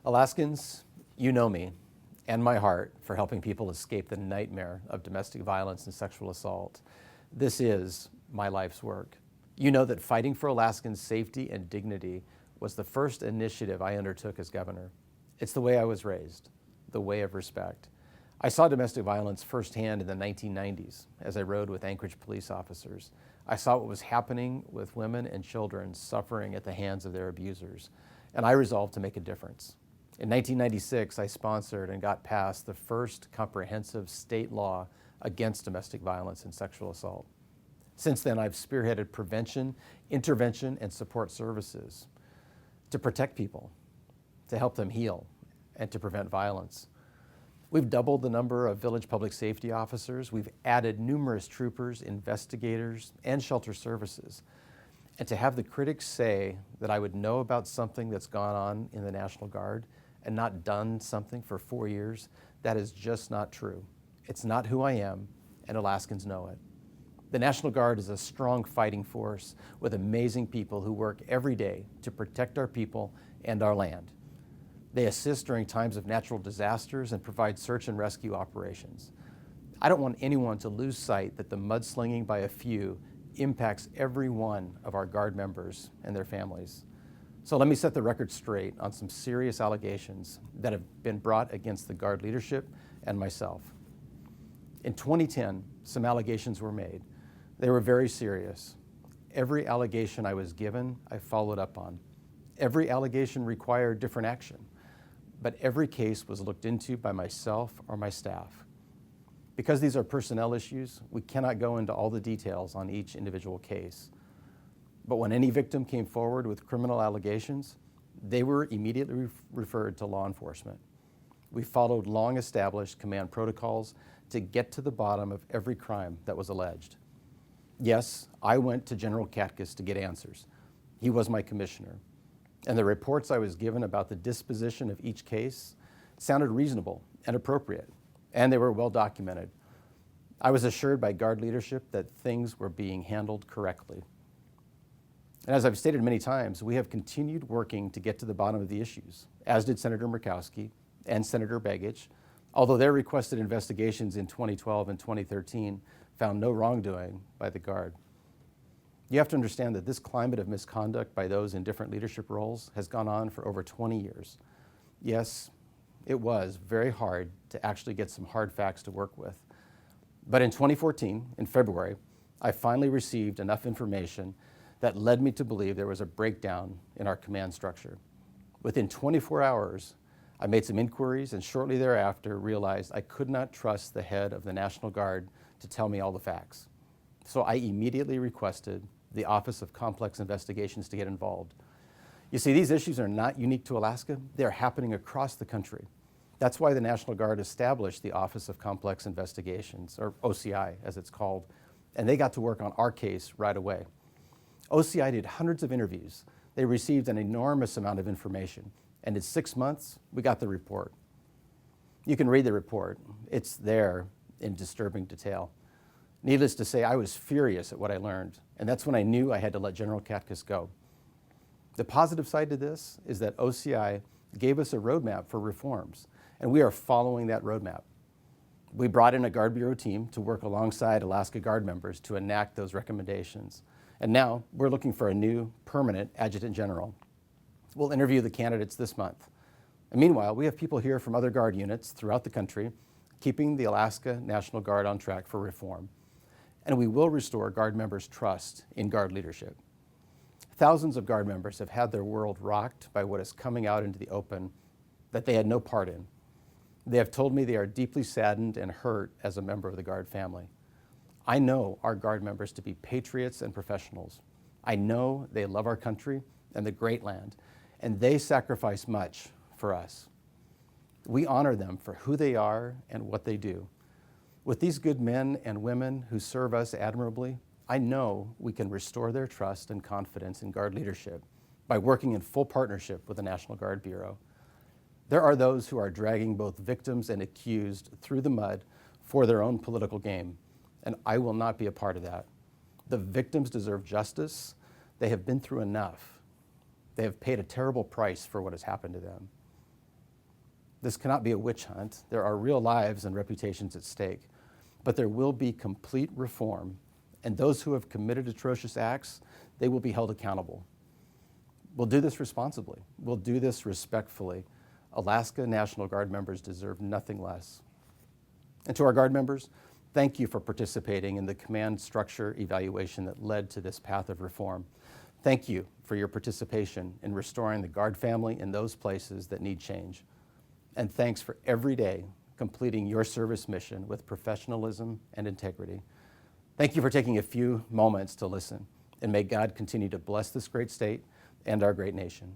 Alaskans, you know me and my heart for helping people escape the nightmare of domestic violence and sexual assault. This is my life's work. You know that fighting for Alaskans' safety and dignity was the first initiative I undertook as governor. It's the way I was raised, the way of respect. I saw domestic violence firsthand in the 1990s as I rode with Anchorage police officers. I saw what was happening with women and children suffering at the hands of their abusers, and I resolved to make a difference. In 1996, I sponsored and got passed the first comprehensive state law against domestic violence and sexual assault. Since then, I've spearheaded prevention, intervention, and support services to protect people, to help them heal, and to prevent violence. We've doubled the number of village public safety officers. We've added numerous troopers, investigators, and shelter services. And to have the critics say that I would know about something that's gone on in the National Guard and not done something for 4 years, that is just not true. It's not who I am, and Alaskans know it. The National Guard is a strong fighting force with amazing people who work every day to protect our people and our land. They assist during times of natural disasters and provide search and rescue operations. I don't want anyone to lose sight that the mudslinging by a few impacts every one of our Guard members and their families. So let me set the record straight on some serious allegations that have been brought against the Guard leadership and myself. In 2010, some allegations were made. They were very serious. Every allegation I was given, I followed up on. Every allegation required different action, but every case was looked into by myself or my staff. Because these are personnel issues, we cannot go into all the details on each individual case. But when any victim came forward with criminal allegations, they were immediately referred to law enforcement. We followed long-established command protocols to get to the bottom of every crime that was alleged. Yes, I went to General Katkus to get answers. He was my commissioner. And the reports I was given about the disposition of each case sounded reasonable and appropriate, and they were well documented. I was assured by Guard leadership that things were being handled correctly. And as I've stated many times, we have continued working to get to the bottom of the issues, as did Senator Murkowski and Senator Begich, although their requested investigations in 2012 and 2013 found no wrongdoing by the Guard. You have to understand that this climate of misconduct by those in different leadership roles has gone on for over 20 years. Yes, it was very hard to actually get some hard facts to work with. But in 2014, in February, I finally received enough information that led me to believe there was a breakdown in our command structure. Within 24 hours, I made some inquiries and shortly thereafter realized I could not trust the head of the National Guard to tell me all the facts. So I immediately requested the Office of Complex Investigations to get involved. You see, these issues are not unique to Alaska. They're happening across the country. That's why the National Guard established the Office of Complex Investigations, or OCI as it's called, and they got to work on our case right away. OCI did hundreds of interviews. They received an enormous amount of information, and in 6 months, we got the report. You can read the report. It's there in disturbing detail. Needless to say, I was furious at what I learned, and that's when I knew I had to let General Katkus go. The positive side to this is that OCI gave us a roadmap for reforms, and we are following that roadmap. We brought in a Guard Bureau team to work alongside Alaska Guard members to enact those recommendations. And now we're looking for a new permanent Adjutant General. We'll interview the candidates this month. And meanwhile, we have people here from other Guard units throughout the country, keeping the Alaska National Guard on track for reform. And we will restore Guard members' trust in Guard leadership. Thousands of Guard members have had their world rocked by what is coming out into the open that they had no part in. They have told me they are deeply saddened and hurt as a member of the Guard family. I know our Guard members to be patriots and professionals. I know they love our country and the great land, and they sacrifice much for us. We honor them for who they are and what they do. With these good men and women who serve us admirably, I know we can restore their trust and confidence in Guard leadership by working in full partnership with the National Guard Bureau. There are those who are dragging both victims and accused through the mud for their own political game, and I will not be a part of that. The victims deserve justice. They have been through enough. They have paid a terrible price for what has happened to them. This cannot be a witch hunt. There are real lives and reputations at stake. But there will be complete reform, and those who have committed atrocious acts, they will be held accountable. We'll do this responsibly. We'll do this respectfully. Alaska National Guard members deserve nothing less. And to our Guard members, thank you for participating in the command structure evaluation that led to this path of reform. Thank you for your participation in restoring the Guard family in those places that need change. And thanks for every day completing your service mission with professionalism and integrity. Thank you for taking a few moments to listen, and may God continue to bless this great state and our great nation.